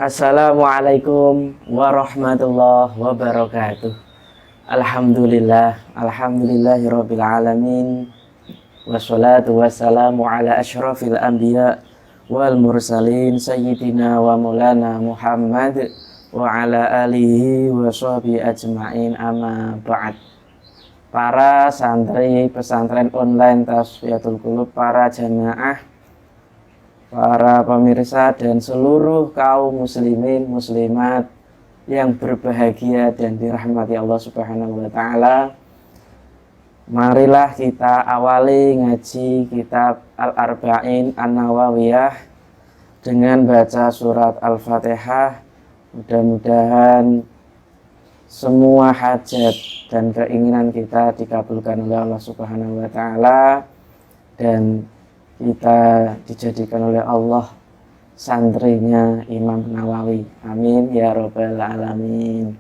Assalamualaikum warahmatullahi wabarakatuh. Alhamdulillahirabbil alamin. Wassalatu wassalamu ala asyrafil anbiya wal mursalin sayyidina wa maulana Muhammad wa ala alihi wa sahbihi ajmain, amma ba'd. Para santri pesantren online Tasfiyatul Qulub, para jamaah, para pemirsa dan seluruh kaum muslimin muslimat yang berbahagia dan dirahmati Allah Subhanahu wa taala. Marilah kita awali ngaji kitab Al-Arba'in An-Nawawiyah dengan baca surat Al-Fatihah. Mudah-mudahan semua hajat dan keinginan kita dikabulkan oleh Allah Subhanahu wa taala dan kita dijadikan oleh Allah santrinya Imam Nawawi. Amin ya rabbal alamin.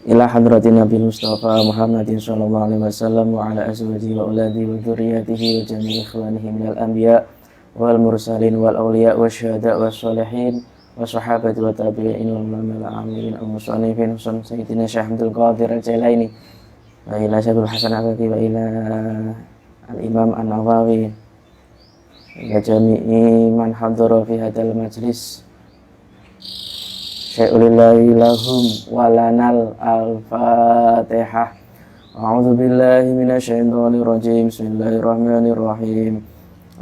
Ila hadratin Nabi Mustafa Muhammadin sallallahu alaihi wasallam wa ala azwajihi wa auladihi wa dzurriyyatihi wa jami'i ikhwanihi minal anbiya wal mursalin wal awliya wasyuhada was sholihin wa sahabati wa tabi'in wal ulama al-amilin al-musannifin Husain Sayyidina Syekh Abdul Qadir Al-Jailaini wa ila Syekhul Hasan Al-Qadi wa ila Al-Imam An-Nawawi wa jami'i man hadara fi hadzal majlis. Syai'ulillahi lahum walanal al-fatihah. A'udzu billahi minasyaitonir rajim. Bismillahirrahmanirrahim.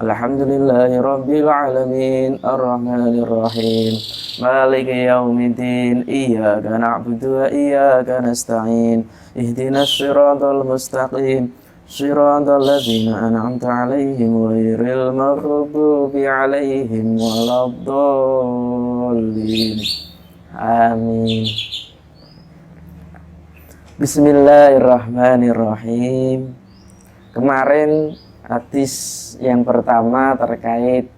Alhamdulillahi rabbil alamin, arrahmanir rahim, maliki yaumiddin, iyyaka na'budu wa iyyaka nasta'in, ihdinas siratal mustaqim, siratal ladzina an'amta 'alaihim ghairil maghdubi 'alaihim waladdallin. Amin. Bismillahirrahmanirrahim. Kemarin hadis yang pertama terkait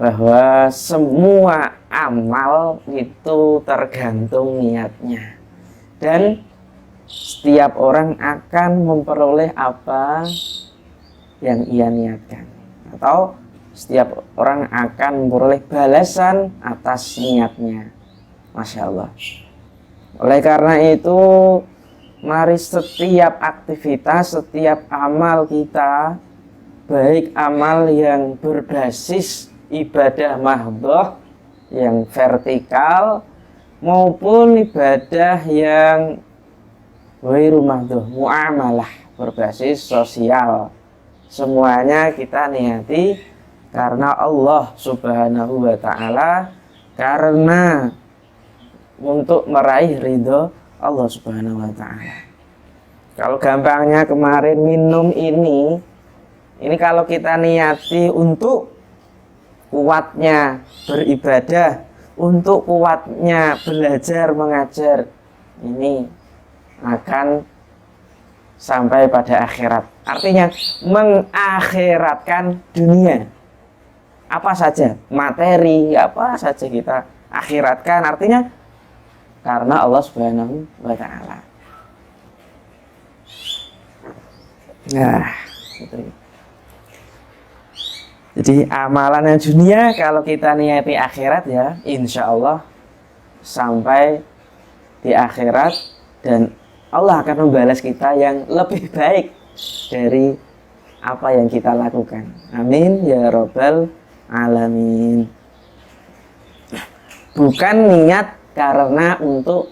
bahwa semua amal itu tergantung niatnya, dan setiap orang akan memperoleh apa yang ia niatkan, atau setiap orang akan memperoleh balasan atas niatnya. Masya Allah. Oleh karena itu, mari setiap aktivitas, setiap amal kita, baik amal yang berbasis ibadah mahdhah yang vertikal maupun ibadah yang ghairu mahdhah, muamalah berbasis sosial, semuanya kita niati karena Allah Subhanahu wa ta'ala, karena untuk meraih ridho Allah Subhanahu wa ta'ala. Kalau gampangnya kemarin minum ini kalau kita niati untuk kuatnya beribadah, untuk kuatnya belajar mengajar, ini akan sampai pada akhirat. Artinya mengakhiratkan dunia. Apa saja, materi, apa saja kita akhiratkan, artinya karena Allah Subhanahu wa ta'ala. Nah, gitu. Jadi amalan yang dunia kalau kita niati akhirat, ya insya Allah sampai di akhirat dan Allah akan membalas kita yang lebih baik dari apa yang kita lakukan. Amin ya rabbal alamin. Bukan niat karena untuk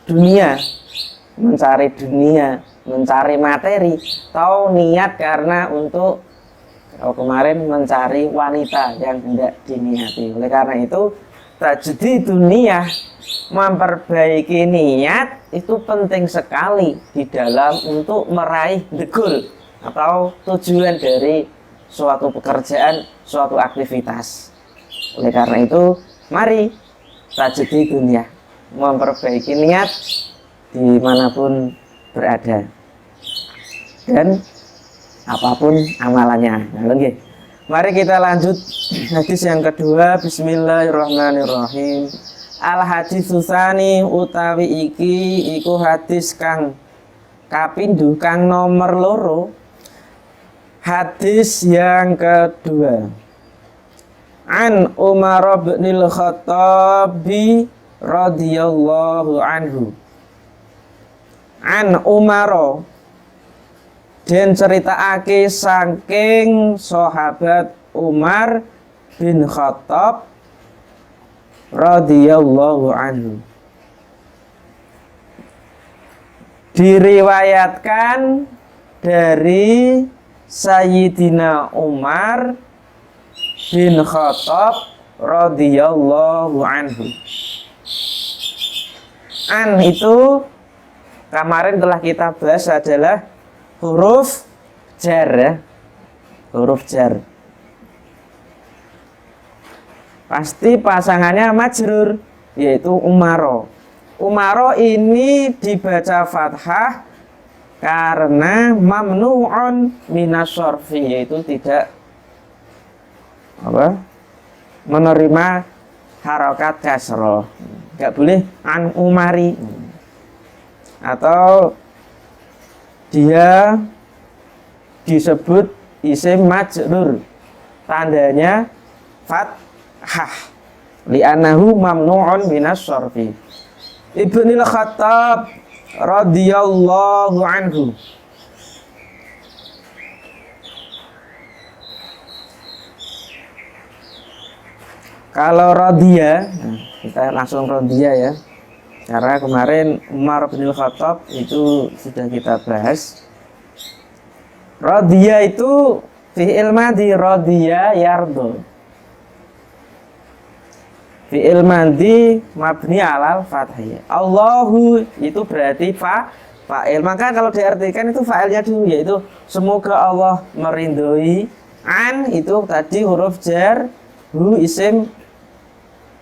dunia, mencari dunia, mencari materi, atau niat karena untuk kemarin mencari wanita yang tidak diniati. Oleh karena itu, tajdidun niyah, memperbaiki niat itu penting sekali di dalam untuk meraih the goal atau tujuan dari suatu pekerjaan, suatu aktivitas. Oleh karena itu, mari tajdidun niyah, memperbaiki niat dimanapun berada dan apapun amalannya. Nah, lagi. Mari kita lanjut hadis yang kedua. Bismillahirrahmanirrahim. Al hadis tsani utawi iki iku hadis kang kapindho kang nomor loro. Hadis yang kedua. An Umar bin Al-Khattab radhiyallahu anhu. An Umar, den ceritaake saking sahabat Umar bin Khattab radhiyallahu anhu. Diriwayatkan dari Sayyidina Umar bin Khattab radhiyallahu anhu. An itu kemarin telah kita bahas adalah huruf jar ya. Huruf jar. Pasti pasangannya majrur, yaitu Umaro. Umaro ini dibaca fathah karena mamnu'un minas syarfi, yaitu tidak menerima harokat kasroh. Gak boleh an umari, atau dia disebut isim majrur, tandanya fathah, li'annahu mamnu'un minas syarfi. Ibnul Khattab radhiyallahu anhu. Kalau radhiya, kita langsung radhiya ya. Karena kemarin Umar bin Khattab itu sudah kita bahas. Radhiya itu fi'il madhi, radhiya yardo. Fi'il madhi mabni alal fathah. Allahu itu berarti fa'il. Maka kalau diartikan itu fa'ilnya dulu, yaitu semoga Allah merindui. An itu tadi huruf jar, hu isim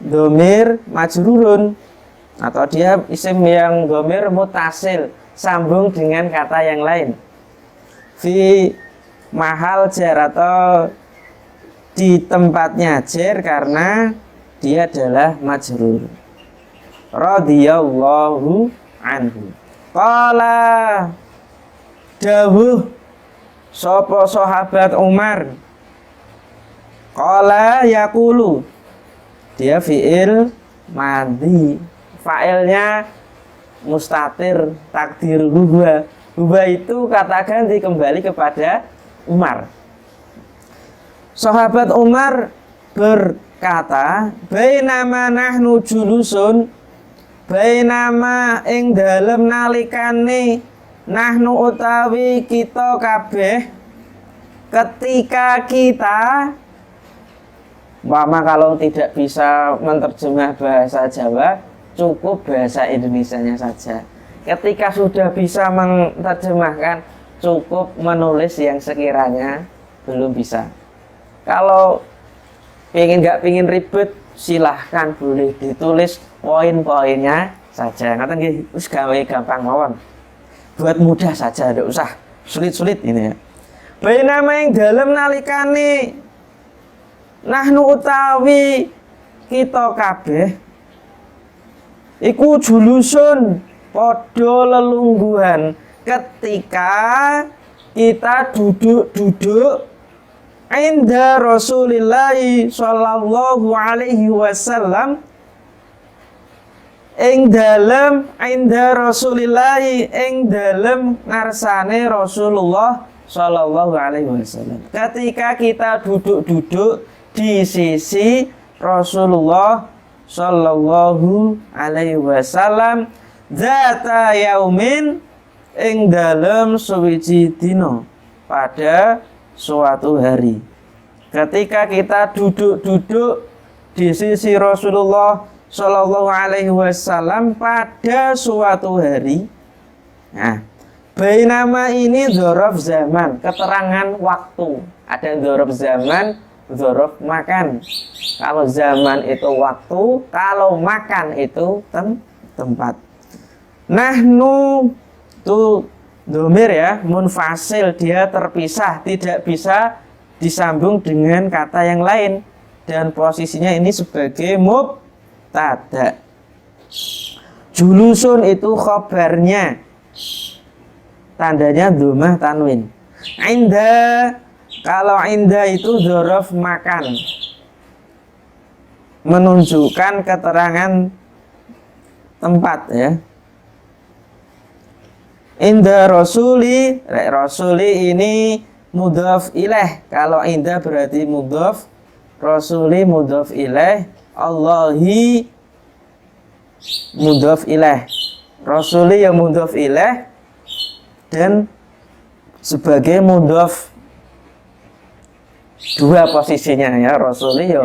domir majrurun, atau dia isim yang domir mutasil, sambung dengan kata yang lain. Fi mahal jar, atau di tempatnya jar karena dia adalah majrur. Radhiyallahu anhu. Qala dawuh sapa sahabat Umar. Qala yaqulu, dia fi'il madhi, fa'ilnya mustatir, takdir huwa. Huwa itu kata ganti kembali kepada Umar. Sahabat Umar berkata, bainama nahnu julusun, bainama ing dalem nalikane nahnu utawi kita kabeh, ketika kita, Mama kalau tidak bisa menerjemah bahasa Jawa, cukup bahasa Indonesianya saja. Ketika sudah bisa menerjemahkan, cukup menulis yang sekiranya belum bisa. Kalau nggak pingin ribet, silahkan boleh ditulis poin-poinnya saja. Ngaten nggih, wis gawe gampang mawon. Buat mudah saja, tidak usah sulit-sulit ini ya. Bainama ing dalem nalikane nahnu utawi kita kabeh iku julusun padha lelungguhan, ketika kita duduk-duduk inda Rasulillah sallallahu alaihi wasallam, ing dalem inda Rasulillah, ing dalem ngarsane Rasulullah sallallahu alaihi wasallam, ketika kita duduk-duduk di sisi Rasulullah sallallahu alaihi wasallam, zata yaumin, ing dalem suwiji dina, pada suatu hari. Ketika kita duduk-duduk di sisi Rasulullah sallallahu alaihi wasallam pada suatu hari. Nah, bainama ini dzaraf zaman, keterangan waktu. Ada dzaraf zaman, dzaraf makan. Kalau zaman itu waktu, kalau makan itu tempat. Nahnu itu domir ya, munfasil, dia terpisah, tidak bisa disambung dengan kata yang lain, dan posisinya ini sebagai mubtada. Julusun itu khobarnya, tandanya dhammah tanwin. Inda, kalau inda itu dzaraf makan. menunjukkan keterangan tempat ya. Inda rasuli, rasuli ini mudhaf ilaih. Kalau inda berarti mudhaf, rasuli mudhaf ilaih, Allahi mudhaf ilaih. Rasuli yang mudhaf ilaih dan sebagai mudhaf, dua posisinya ya. Rasuli ya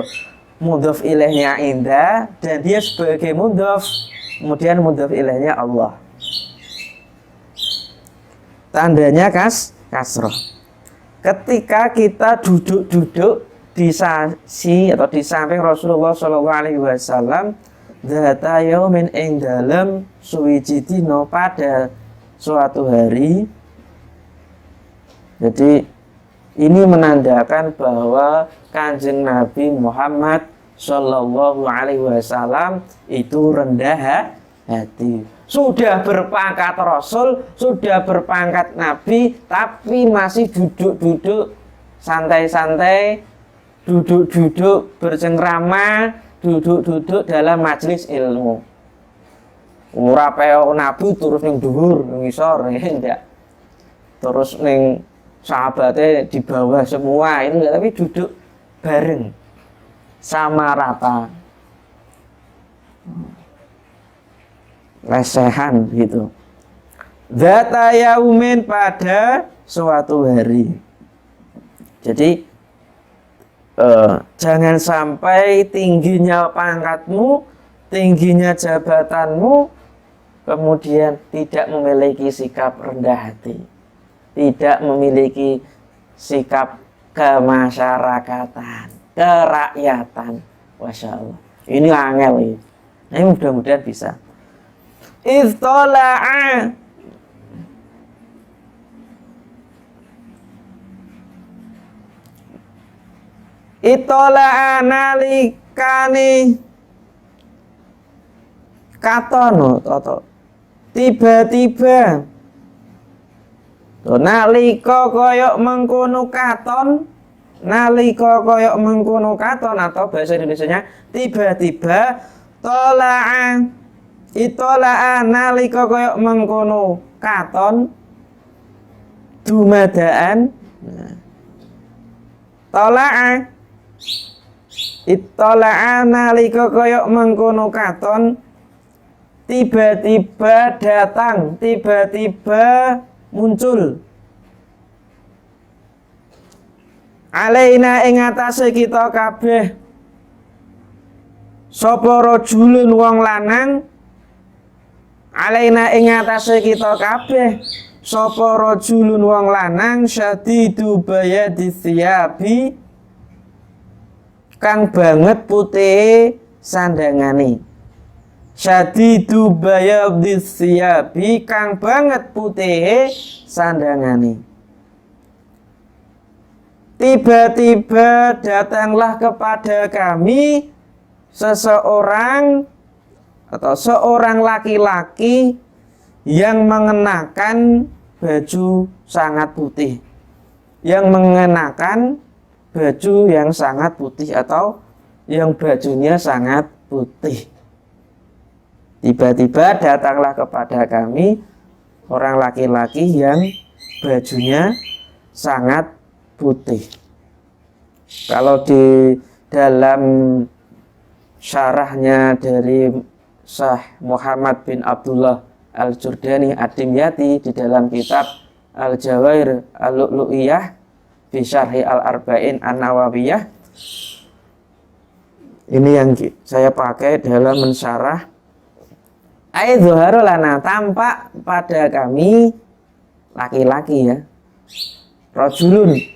mudhaf ilaihnya inda dan dia sebagai mudhaf, kemudian mudhaf ilaihnya Allah. Tandanya kasroh. Ketika kita duduk-duduk di sisi atau di samping Rasulullah SAW, dzata yaumin ing dalem suwiji dina pada suatu hari. Jadi ini menandakan bahwa Kanjeng Nabi Muhammad Shallallahu Alaihi Wasallam itu rendah hati. Sudah berpangkat Rasul, sudah berpangkat Nabi, tapi masih duduk-duduk santai-santai, duduk-duduk bercengkrama, duduk-duduk dalam majelis ilmu. Ora peo Nabi terus ning dhuwur, ning ngisor, enggak. Terus ning sahabatnya di bawah semua, itu enggak, tapi duduk bareng sama rata. Lesehan gitu. Dzata yaumin pada suatu hari. Jadi jangan sampai tingginya pangkatmu, tingginya jabatanmu, kemudian tidak memiliki sikap rendah hati, tidak memiliki sikap kemasyarakatan, kerakyatan. Masya Allah. Ini angel ini. Ini mudah-mudahan bisa. Iftola'a Itola'a nalikani katono toto tiba-tiba nalika koyok mengkono katon, nalika koyok mengkono katon, atau bahasa Indonesianya tiba-tiba tola'a itola'a nalika koyok mengkono katon dumadaan. Tola'a itola'a nalika koyok mengkono katon tiba-tiba datang, tiba-tiba muncul alaina ing atase kita kabeh sapa rajulun wong lanang, alaina ing atase kita kabeh sapa rajulun wong lanang syadidu bayadi thiyabi kang banget putih sandangane. Syadidu bayadi thiyabi kang banget putih sandangane. Tiba-tiba datanglah kepada kami seseorang atau seorang laki-laki yang mengenakan baju sangat putih, yang mengenakan baju yang sangat putih atau yang bajunya sangat putih. Tiba-tiba datanglah kepada kami orang laki-laki yang bajunya sangat putih. Kalau di dalam syarahnya dari Syekh Muhammad bin Abdullah Al-Jurdani Ad-Dimyati di dalam kitab Al-Jawair Al-Lu'lu'iyah fi Syarhi Al-Arba'in An-Nawawiyah, ini yang saya pakai dalam mensyarah. Aidzuharu lana, tampak pada kami laki-laki ya.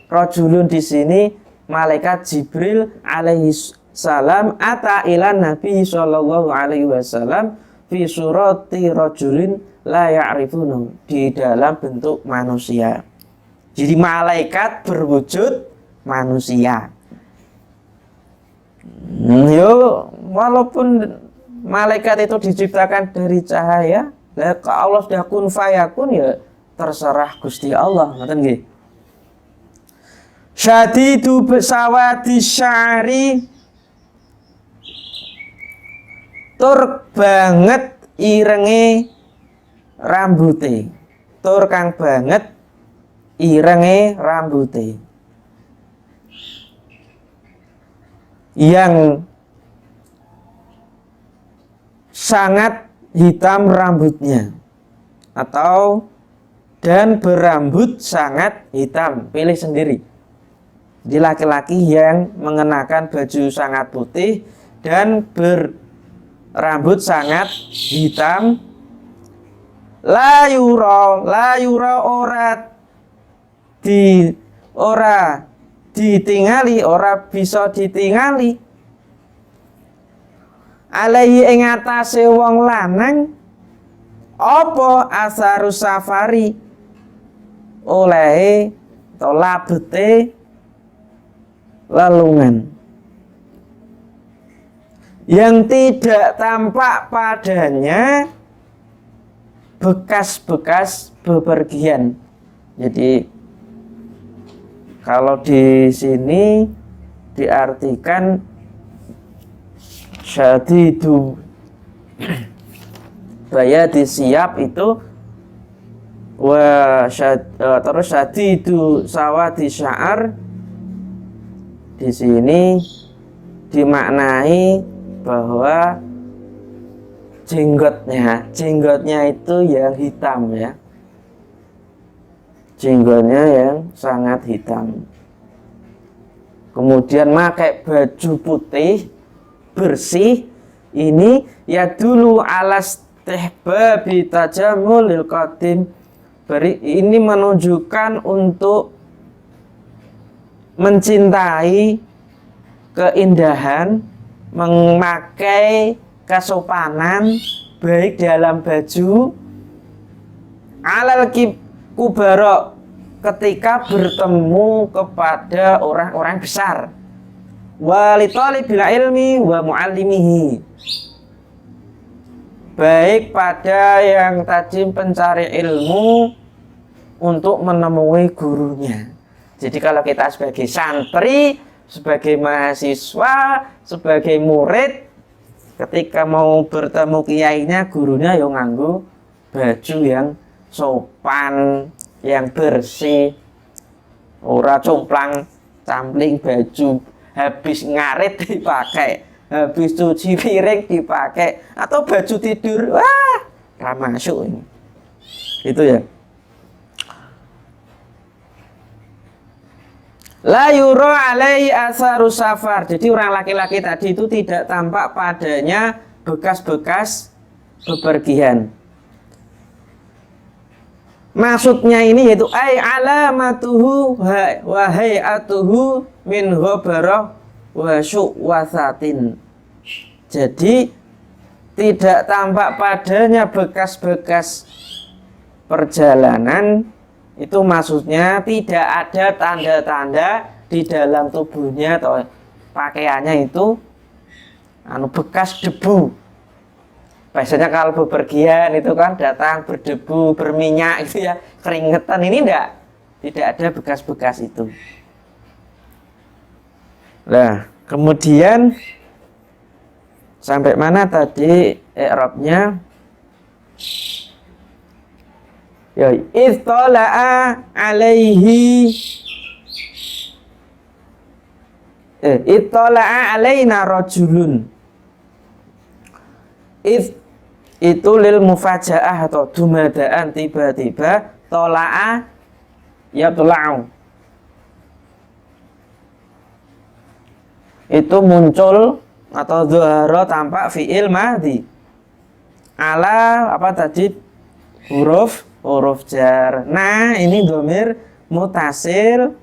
Rajulun di sini malaikat Jibril alaihi salam ata ila Nabi sallallahu alaihi wasallam fi surati rajulin la ya'rifunu, di dalam bentuk manusia. Jadi malaikat berwujud manusia. Yo, walaupun malaikat itu diciptakan dari cahaya, lah kalau Allah sudah kun fayakun ya terserah Gusti Allah, ngoten nggih. Syadidu besawati sya'ri tur banget irenge rambute. Tur kang banget irenge rambute. Yang sangat hitam rambutnya, atau dan berambut sangat hitam, pilih sendiri. Jadi laki-laki yang mengenakan baju sangat putih dan berambut sangat hitam, la yura ora ditingali, ora bisa ditingali alaihi ing atase wong lanang apa asarus safari olehe to labete lelungan, yang tidak tampak padanya bekas-bekas bepergian. Jadi kalau di sini diartikan syadidu bayadi siap itu terus syadidu sawadi sya'ar di sini dimaknai bahwa jenggotnya itu yang hitam ya. Jenggotnya yang sangat hitam. Kemudian pakai baju putih bersih, ini ya dulu alas tehbabi tajamulil qadim. Ini menunjukkan untuk mencintai keindahan, memakai kesopanan baik dalam baju, alal kubara ketika bertemu kepada orang-orang besar, walitalibil ilmi wa muallimihi, baik pada yang tadi pencari ilmu untuk menemui gurunya. Jadi kalau kita sebagai santri, sebagai mahasiswa, sebagai murid, ketika mau bertemu kiainya, gurunya yang nganggo baju yang sopan, yang bersih, ora complang campling baju habis ngarit dipakai, habis cuci piring dipakai, atau baju tidur, wah gak masuk ini. Itu ya. La yura alai asaru safar. Jadi orang laki-laki tadi itu tidak tampak padanya bekas-bekas bepergian. Maksudnya ini yaitu ai alamatuhu wa hayatuhu min ghabarah wa syuwasatin. Jadi tidak tampak padanya bekas-bekas perjalanan. Itu maksudnya tidak ada tanda-tanda di dalam tubuhnya atau pakaiannya itu bekas debu. Biasanya kalau bepergian itu kan datang berdebu, berminyak gitu ya, keringetan. Ini tidak ada bekas-bekas itu. Nah, kemudian sampai mana tadi i'rabnya? Ya, ittala'a alaihi ittala'a alaina rajulun. Itu lil mufajaah atau dumadaan tiba-tiba, tola'a ya tula'u, itu muncul atau zuhara tampak fi'il madhi ala apa tadi huruf jar. Nah, ini dhamir mutasil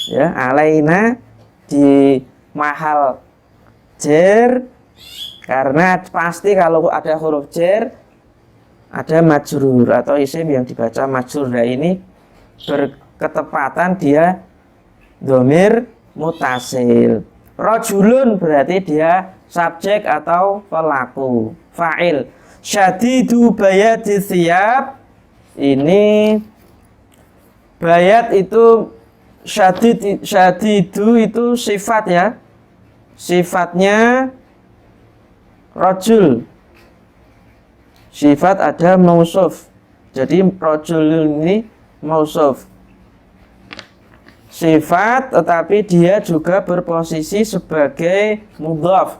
ya, alaina di mahal jar, karena pasti kalau ada huruf jar ada majrur atau isim yang dibaca majrur. Nah, ini berketepatan dia dhamir mutasil. Rajulun berarti dia subjek atau pelaku, fa'il. Syadidu bayadi thiyab, ini bayat itu syadidu itu sifat ya, sifatnya rajul. Sifat ada mausuf. Jadi rajul ini mausuf. Sifat tetapi dia juga berposisi sebagai mudhaf.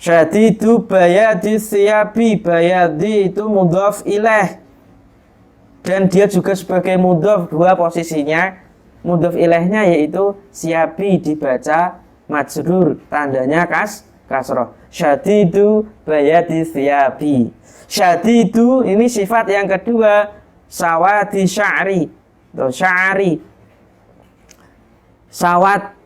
Syadidu bayadi siyabi, bayadi itu mudhaf ilaih. Dan dia juga sebagai mudhaf, dua posisinya. Mudhaf ilaihnya yaitu siyabi dibaca majrur, tandanya kasroh. Syadidu bayadi siyabi. Syadidu ini sifat yang kedua, sawadi sya'ri atau sya'ri. Sawat,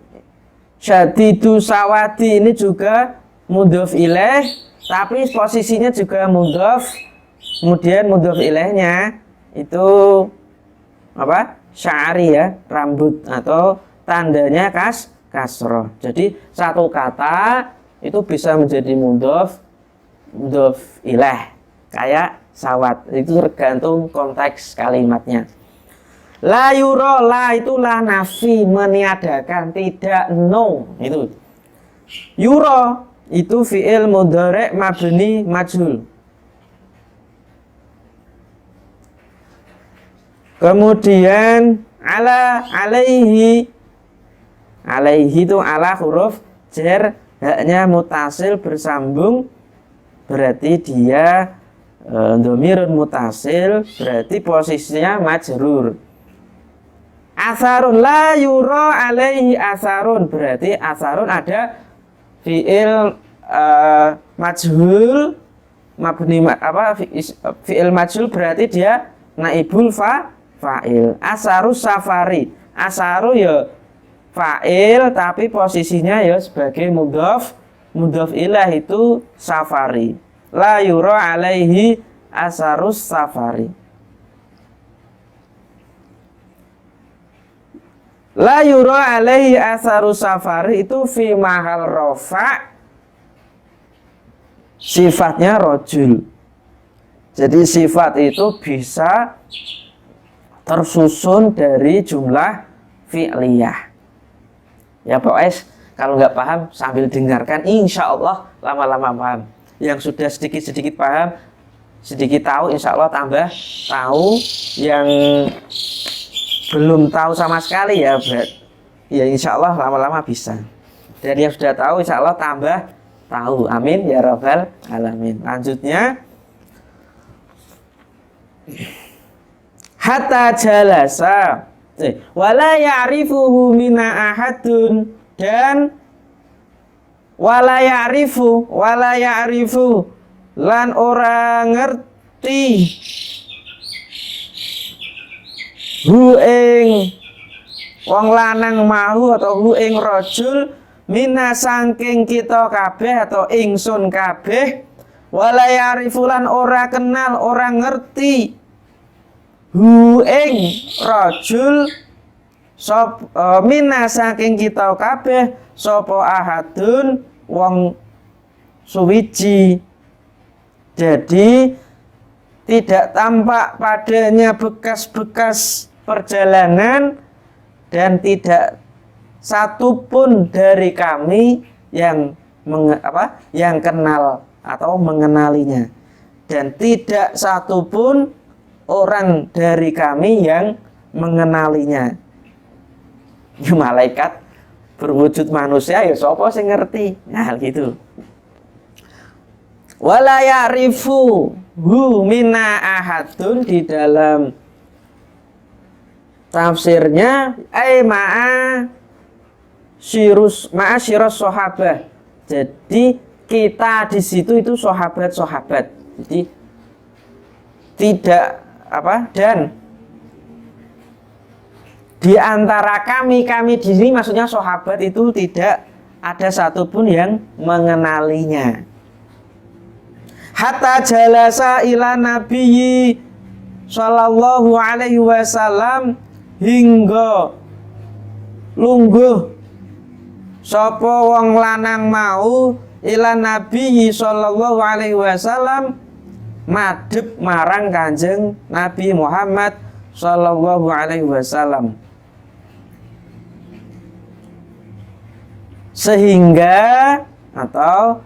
syadidu sawati ini juga mudhaf ilaih, tapi posisinya juga mudhaf. Kemudian mudhaf ilaihnya itu apa? Sya'ri ya, rambut atau tandanya kasroh. Jadi satu kata itu bisa menjadi mudhaf ilaih. Kayak sawat, itu tergantung konteks kalimatnya. La yuro, la itu la nafi, meniadakan, tidak, no. Itu yuro itu fi'il mudhari' mabni majhul. Kemudian alaihi itu ala huruf jar, haknya mutasil bersambung, berarti dia dhamirun mutasil, berarti posisinya majrur. Asarun, la yura alaihi asarun, berarti asarun ada fi'il majhul mabni fi'il majhul, berarti dia naibul fa'il. Asarus safari, asaru ya fa'il tapi posisinya ya sebagai mudhaf ilaih itu safari. La yura alaihi asarus safari. La yura alaihi asarus safari itu fi mahal rofa, sifatnya rojul. Jadi sifat itu bisa tersusun dari jumlah fi'liyah. Ya pokoknya kalau nggak paham sambil dengarkan, insya Allah lama-lama paham. Yang sudah sedikit-sedikit paham, sedikit tahu, insya Allah tambah tahu. Yang belum tahu sama sekali ya insya Allah lama-lama bisa. Dan yang sudah tahu insya Allah tambah tahu. Amin ya rabbal alamin. Lanjutnya, hatta jalasa wala ya'rifuhu mina ahadun, dan wala ya'rifu lan ora ngerti hu ing wong lanang mau atau hu ing rajul mina saking kita kabeh atau ingsun kabeh, wala ya'rifu lan ora kenal ora ngerti hu ing rajul mina saking kita kabeh sapa ahadun wong suwiji. Jadi tidak tampak padanya bekas-bekas perjalanan dan tidak satupun dari kami yang kenal atau mengenalinya, dan tidak satupun orang dari kami yang mengenalinya. Malaikat berwujud manusia ya sapa sing ngerti. Nah gitu. Wala ya'rifu hu mina ahadun, di dalam tafsirnya ma'a syirus sahabah. Jadi kita di situ itu sahabat-sahabat. Jadi tidak dan di antara kami di sini maksudnya sahabat itu tidak ada satupun yang mengenalinya. Hatta jalasa ila nabiyyi sallallahu alaihi wasallam, hingga lungguh sapa wong lanang mau ila nabiyyi sallallahu alaihi wasallam, madhep marang Kanjeng Nabi Muhammad sallallahu alaihi wasallam, sehingga atau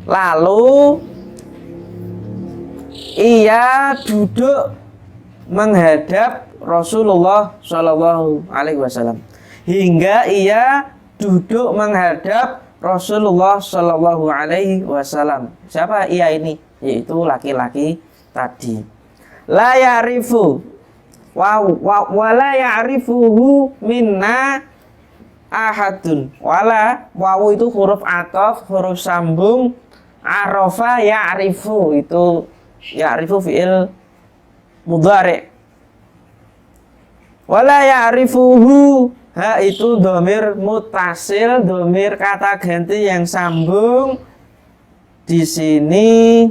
Lalu ia duduk menghadap Rasulullah Shallallahu Alaihi Wasallam, hingga ia duduk menghadap Rasulullah Shallallahu Alaihi Wasallam. Siapa ia ini? Yaitu laki-laki tadi. La ya'rifu wala ya'rifuhu minna ahadun. Wala, wawu itu huruf ataf, huruf sambung. Arafa ya'rifu, itu ya'rifu fi'il mudhari'. Wala ya'rifuhu, ha itu dhamir muttasil, dhamir kata ganti yang sambung. Di sini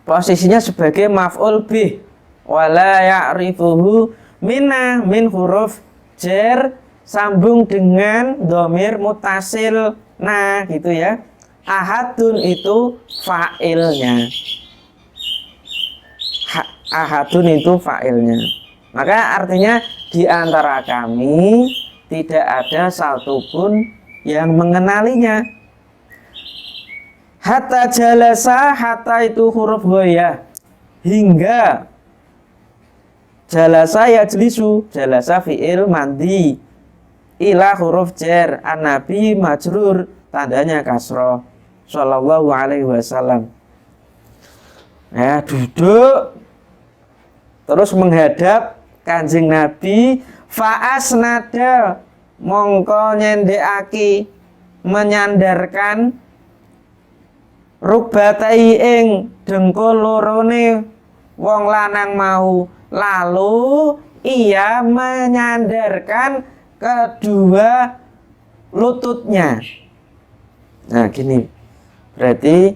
posisinya sebagai maf'ul bih. Wala ya'rifuhu minna, min huruf jar sambung dengan dhamir muttasil na, gitu ya. Ahadun itu fa'ilnya. Ahadun itu fa'ilnya. Maka artinya di antara kami tidak ada satupun yang mengenalinya. Hatta jalasa, hatta itu huruf ghoyah, hingga. Jalasa yajlisu, jalasa fi'il mandi, ila huruf jar, an-nabi majrur, tandanya kasroh, sallallahu alaihi wasallam. Ya, duduk terus menghadap Kanjeng Nabi. Fa'asnada, mongko nyendekake, menyandarkan rukbatai ing dengkul lorone wong lanang mau. Lalu ia menyandarkan kedua lututnya. Nah gini, berarti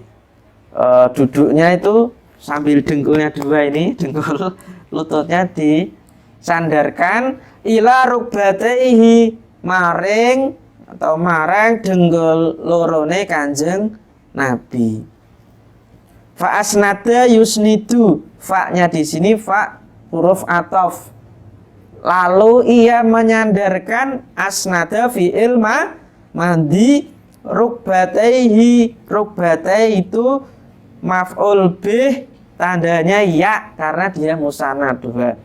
duduknya itu sambil dengkulnya dua ini, dengkul lututnya disandarkan ila rukbataihi, maring atau marang dengkul lorone Kanjeng Nabi. Fa asnada yusnidu, fa-nya di sini fa huruf ataf. Lalu ia menyandarkan, asnada fi'il mandi, rukbataihi, rukbatai itu maf'ul bih, tandanya ya karena dia musanad dua.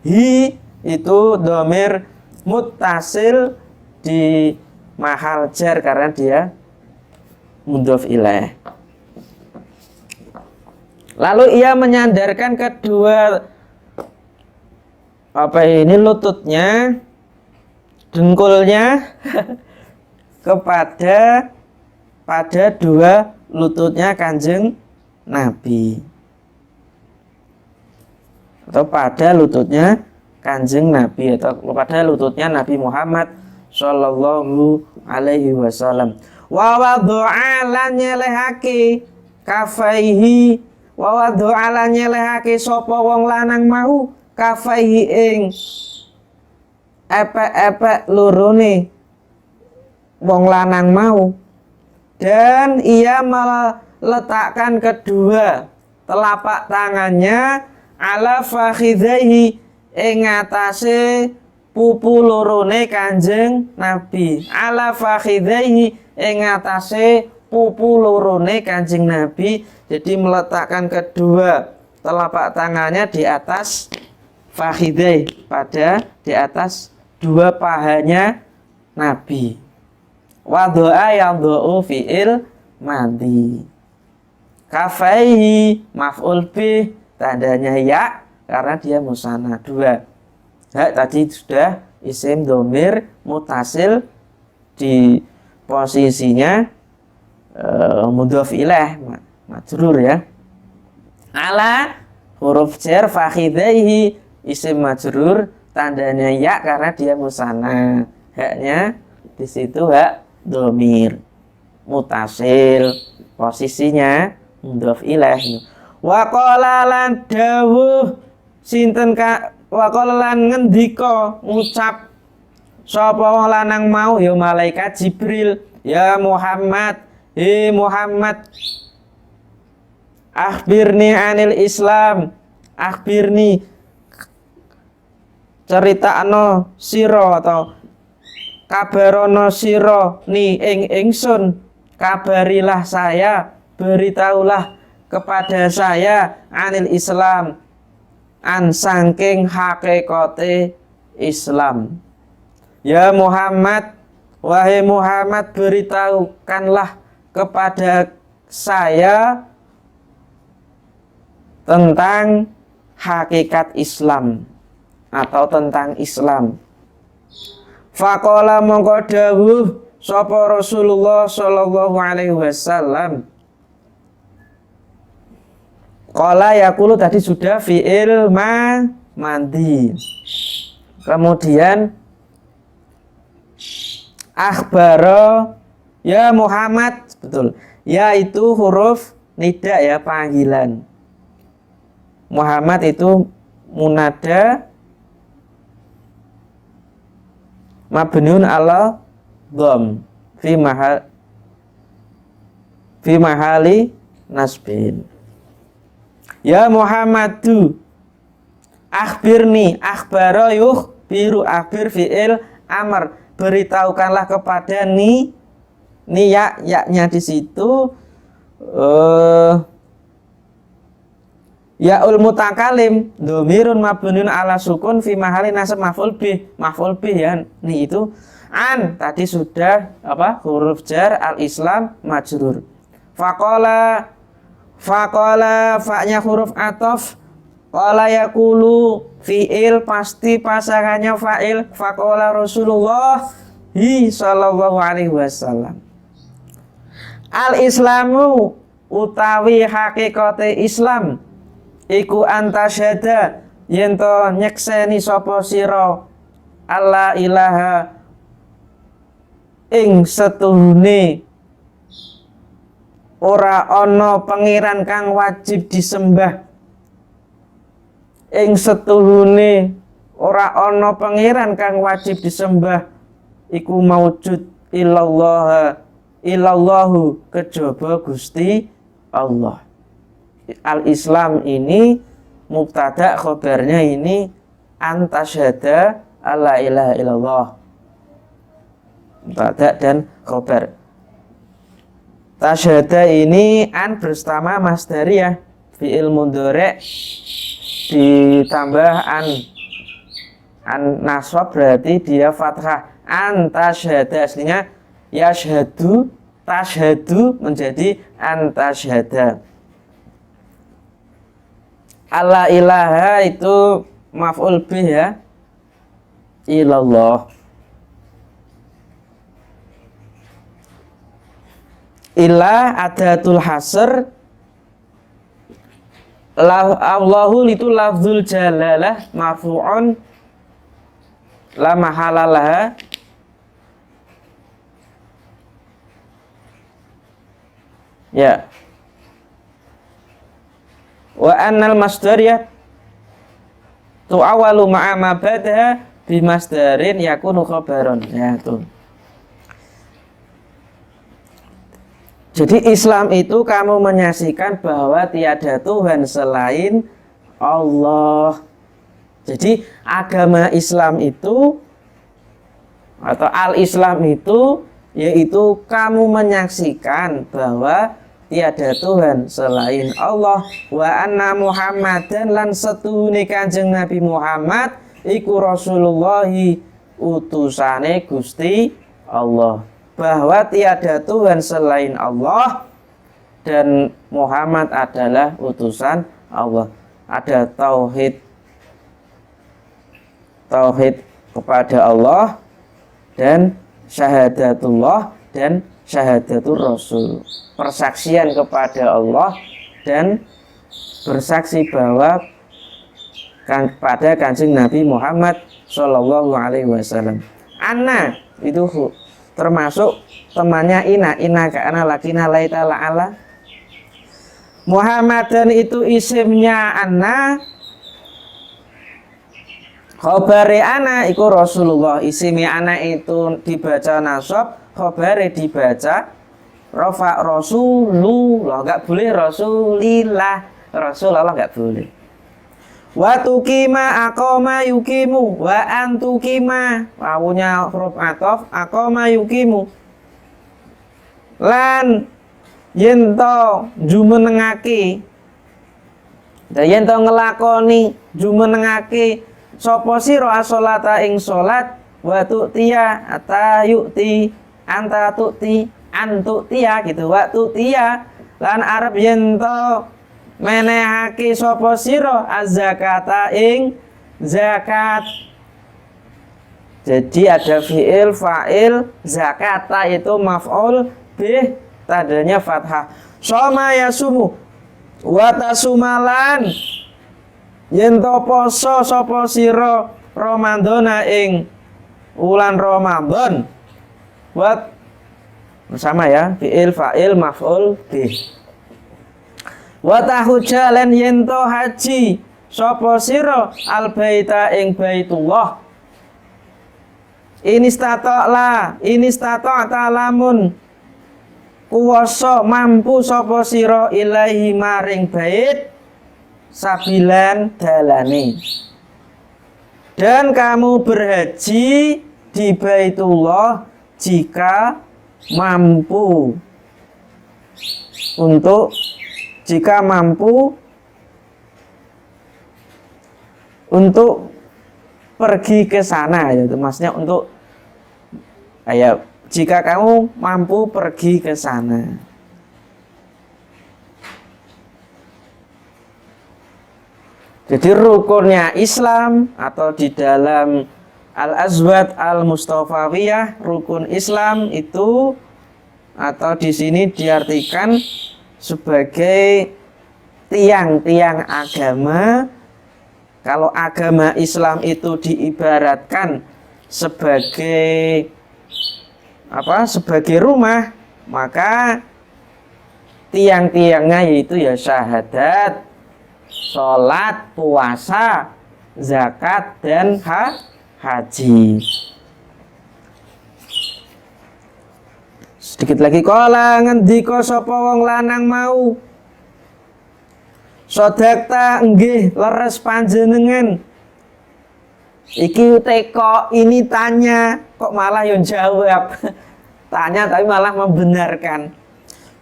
Hi itu dhamir muttasil di mahal jar karena dia mudhof ilaih. Lalu ia menyandarkan kedua lututnya, dengkulnya pada dua lututnya Kanjeng Nabi, atau pada lututnya Kanjeng Nabi, atau pada lututnya Nabi Muhammad Shallallahu Alaihi Wasallam. Wa wadu'a lan nyelehake kafaihi, wa wadu'a lan nyelehake sapa wong lanang mau kafaihi ing epek-epek lorone wong lanang mau, dan ia meletakkan kedua telapak tangannya ala fakhidaihi ing atase pupu lorone Kanjeng Nabi. Ala fakhidaihi ing atase pupu lorone Kanjeng Nabi. Jadi meletakkan kedua telapak tangannya di atas fakhidai, pada di atas dua pahanya Nabi. Wadu'a yang do'u fi'il madi. Kafaihi maf'ul bih, tandanya ya karena dia musanad dua. Ya, tadi sudah isim dhamir mutasil di posisinya mudhof ilaih majrur ya. Ala huruf jar fakhidaihi isim majrur, tandanya ya karena dia musanad. Haknya di situ hak dhamir mutasil, posisinya mudhof ilaih. Wa qala lan dawuh sinten ka, wa qala lan ngendika ngucap sapa wong lanang mau ya malaikat Jibril, ya Muhammad, he Muhammad, akhbirni anil Islam, akhbirni ceritakno sira atau kabarono sira ni ing ingsun kabarilah saya, beritahulah kepada saya anil Islam, an saking hakikate Islam. Ya Muhammad, wahai Muhammad, beritahukanlah kepada saya tentang hakikat Islam atau tentang Islam. Faqala mongko dawuh sapa Rasulullah sallallahu alaihi wasallam. Qala yaqulu tadi sudah fi'il mandi. Kemudian akhbaro ya Muhammad, betul. Ya itu huruf nida ya, panggilan. Muhammad itu munada mabniun ala dham fi mahali nasbin. Ya Muhammadu akhbirni, akhbaro biru, akhbir fi'il amr, beritahukanlah kepada ni yaknya di situ yaul mutakalim dhamirun mabniun ala sukun fi mahali nasab maf'ul bih ya. Ni itu an tadi sudah apa, huruf jar, al Islam majrur. Faqala fa'nya huruf atof, qala yaqulu fi'il pasti pasangannya fa'il, faqala Rasulullah sallallahu alaihi wasallam. Al Islamu utawi hakikate Islam iku antasyada yen to nyekseni sapa sira alla ilaha ing setuhune ora ana pangeran kang wajib disembah, ing setuhune ora ana pangeran kang wajib disembah iku maujud illallahu kejaba Gusti Allah. Al Islam ini mubtada, khobarnya ini antasyada alla ilaha illallah, mubtada dan khobar. Tasyhada ini an bersama masdariyah, fi'il mudhari' ditambah an nasab berarti dia fathah. An tasyhada aslinya yashhadu, tashhadu menjadi an tasyhada. Alla ilaha itu maf'ul bih ya, ilallah. Ila adatul hasr, Allahu itu lafzul jalalah marfu'un la mahalalah. Ya. Wa annal masdariyah tu'awalu ma'a ma badaha bi masdarin yakunu khabaron. Ya tuh. Jadi Islam itu kamu menyaksikan bahwa tiada Tuhan selain Allah. Jadi agama Islam itu atau al-Islam itu yaitu kamu menyaksikan bahwa tiada Tuhan selain Allah, wa anna Muhammadan lan setuhune Kanjeng Nabi Muhammad iku Rasulullahi utusane Gusti Allah, bahwa tiada Tuhan selain Allah dan Muhammad adalah utusan Allah. Ada tauhid kepada Allah dan syahadatullah dan syahadatul Rasul, persaksian kepada Allah dan bersaksi bahwa pada Kanjeng Nabi Muhammad Shallallahu Alaihi Wasallam. Anna itu termasuk temannya ina karena lakina laita la'ala. Muhammadan itu isimnya anna, khobare ana iku Rasulullah. Isimnya ana itu dibaca nasab, khobare dibaca rafa. Rasulullah enggak boleh Rasulillah, Rasulullah enggak boleh. Wa tuqima aqama yuqimu, wa antukima wawunya huruf ataf, aqama yuqimu. lan yen to jumenengake yen to ngelakoni jumenengake sapa sira as-sholata ing salat wa tu'tiya ata yu'ti anta tu'ti antu'tiya gitu wa tu'tiya lan arep yen to menehake sapa sira az-zakata ing zakat. Jadi ada fi'il, fa'il, zakata itu maf'ul bih, tandanya fathah. Soma yasumu wa tasumalan yen to poso sapa sira Ramadhana ing wulan Ramadan. Buat bersama ya, fi'il, fa'il, maf'ul bih. Wa tahujja lan yen to haji sapa sira al baita ing Baitullah. Ini stata lamun kuwasa mampu sapa sira ilahi maring bait sabilan dalane. Dan kamu berhaji di Baitullah jika mampu untuk pergi ke sana, yaitu maksudnya untuk jika kamu mampu pergi ke sana. Jadi rukunnya Islam atau di dalam Al-Azwad Al-Mustafawiyah, rukun Islam itu atau di sini diartikan sebagai tiang-tiang agama. Kalau agama Islam itu diibaratkan sebagai sebagai rumah, maka tiang-tiangnya yaitu ya syahadat, sholat, puasa, zakat, dan haji. Sedikit lagi, kala ngendika sapa wong lanang mau, sodakta nggih leres panjenengan. Iki teko ini tanya kok malah yang jawab. Tanya tapi malah membenarkan.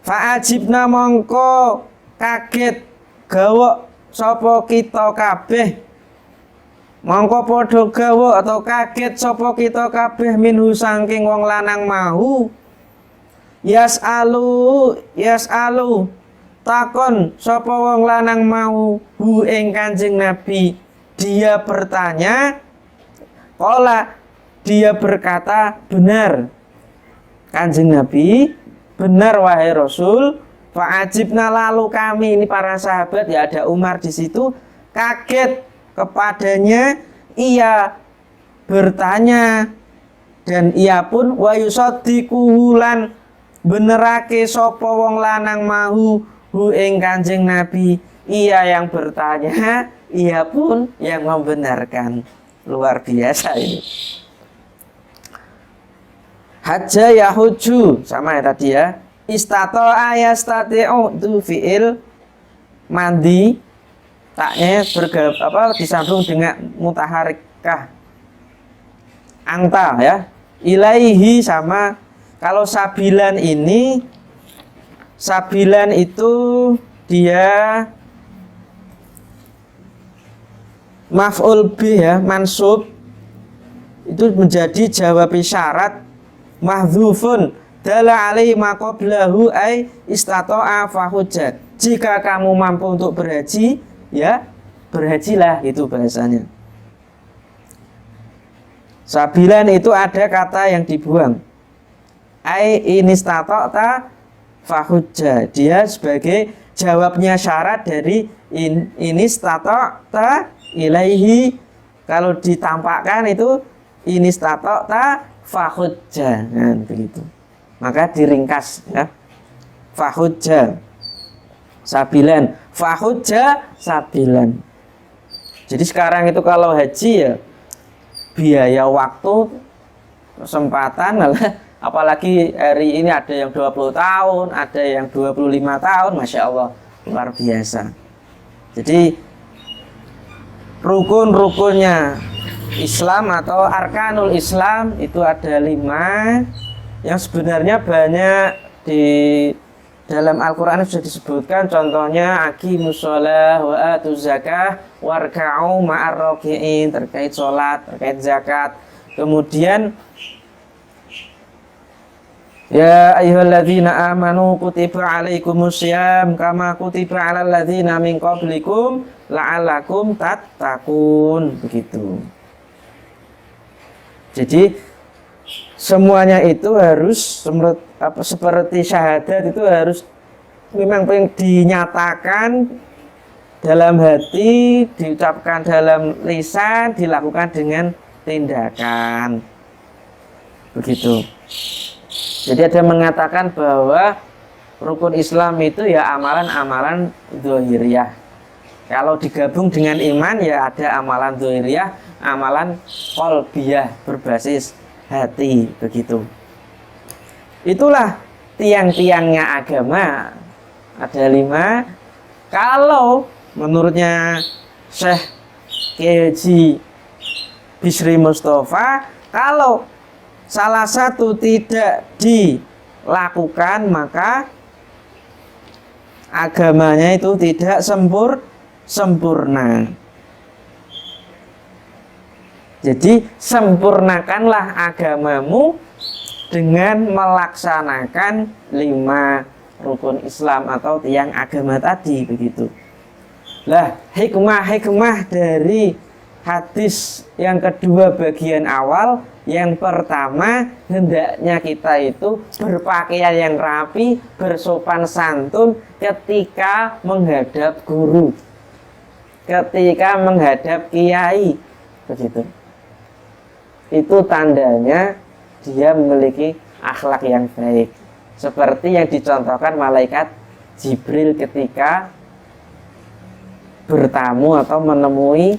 Fa'ajibna mongko kaget gawa sapa kita kabeh. Mongko padha gawa atau kaget sapa kita kabeh minhu saking wong lanang mau. Yas'alu takon sapa wong lanang mau hu ing Kanjeng Nabi. Dia bertanya, qala dia berkata, benar Kanjeng Nabi, benar wahai Rasul. Fa'ajibna lalu kami, ini para sahabat ya, ada Umar di situ, kaget kepadanya. Ia bertanya dan ia pun wa yusaddiquhu lan benerake sapa wong lanang mahu hu ing Kanjeng Nabi. Ia yang bertanya, ia pun yang membenarkan. Luar biasa ini. Hajja yahuju sama ya tadi ya. Istata'a yastati'u itu fi'il mandi, taknya disambung dengan mutaharikah. Anta ya. Ilaihi sama. Kalau sabilan ini, sabilan itu dia maf'ul bih ya, mansub, itu menjadi jawab syarat mahdzufun dala alaihi ma qablahu ay istata'a fahujja. Jika kamu mampu untuk berhaji, ya berhajilah, itu bahasanya. Sabilan itu ada kata yang dibuang. Ai inistata'ta fahujja. Dia sebagai jawabnya syarat dari inistata'ta ilaihi. Kalau ditampakkan itu inistata'ta fahujja. Nah, begitu. Maka diringkas ya. Fahujja sabilan, fahujja sabilan. Jadi sekarang itu kalau haji ya biaya waktu, kesempatan, apalagi hari ini ada yang 20 tahun, ada yang 25 tahun, Masya Allah, luar biasa. Jadi rukun-rukunnya Islam atau arkanul Islam itu ada 5 yang sebenarnya banyak di dalam Al-Quran sudah disebutkan, contohnya aqimus shalah wa atuz zakah warka'u ma'ar raki'in, terkait sholat, terkait zakat. Kemudian ya ayyuhalladzina amanu kutiba alaikumussyam kama kutiba alal ladzina min qablikum la'allakum tattaqun, begitu. Jadi semuanya itu harus seperti syahadat itu harus memang dinyatakan dalam hati, diucapkan dalam lisan, dilakukan dengan tindakan, begitu. Jadi ada mengatakan bahwa rukun Islam itu ya amalan-amalan dzahiriyah. Kalau digabung dengan iman ya ada amalan dzahiriyah, amalan qalbiyah berbasis hati, begitu. Itulah tiang-tiangnya agama, ada 5. Kalau menurutnya Syekh Kiai Bisri Mustafa, kalau salah satu tidak dilakukan maka agamanya itu tidak sempurna. Jadi sempurnakanlah agamamu dengan melaksanakan 5 rukun Islam atau tiang agama tadi, begitu. Lah, hikmah dari hadis yang kedua bagian awal, yang pertama hendaknya kita itu berpakaian yang rapi, bersopan santun ketika menghadap guru, ketika menghadap kiai, begitu. Itu tandanya dia memiliki akhlak yang baik, seperti yang dicontohkan malaikat Jibril ketika bertamu atau menemui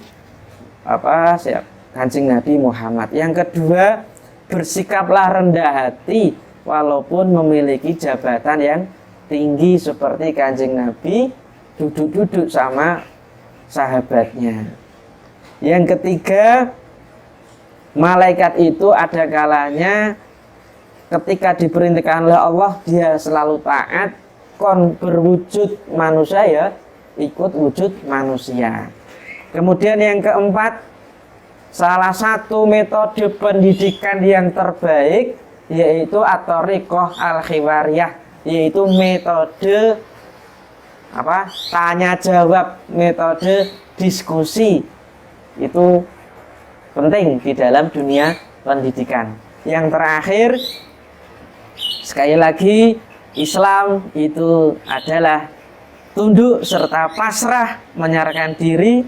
Kanjeng Nabi Muhammad. Yang kedua, bersikaplah rendah hati walaupun memiliki jabatan yang tinggi seperti Kanjeng Nabi duduk-duduk sama sahabatnya. Yang ketiga, malaikat itu ada kalanya ketika diperintahkan oleh Allah dia selalu taat, kon berwujud manusia ya ikut wujud manusia. Kemudian yang keempat, salah satu metode pendidikan yang terbaik yaitu at-thariqah al-khiwariyah, yaitu metode tanya jawab, metode diskusi. Itu penting di dalam dunia pendidikan. Yang terakhir, sekali lagi, Islam itu adalah tunduk serta pasrah, menyerahkan diri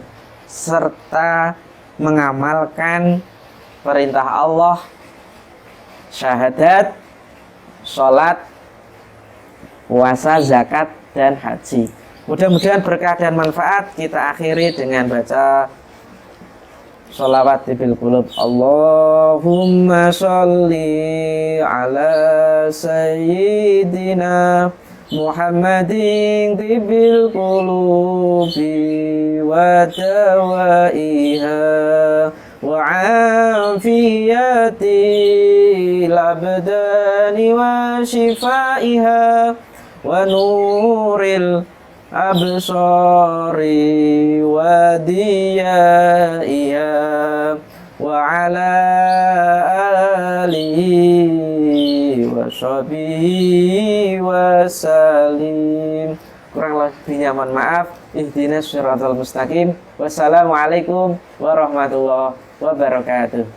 serta mengamalkan perintah Allah, syahadat, sholat, puasa, zakat, dan haji. Mudah-mudahan berkah dan manfaat. Kita akhiri dengan baca sholawat bil qulub. Allahumma sholli ala sayyidina Muhammadin bil qulubi wa dawaiha wa afiyati labdani wa shifaiha wa nuril absari wa diyaiha wa ala alihi wa sahbihi wa salim. Kurang lebihnya mohon maaf. Ihdinas siratal mustaqim. Wassalamualaikum warahmatullahi wabarakatuh.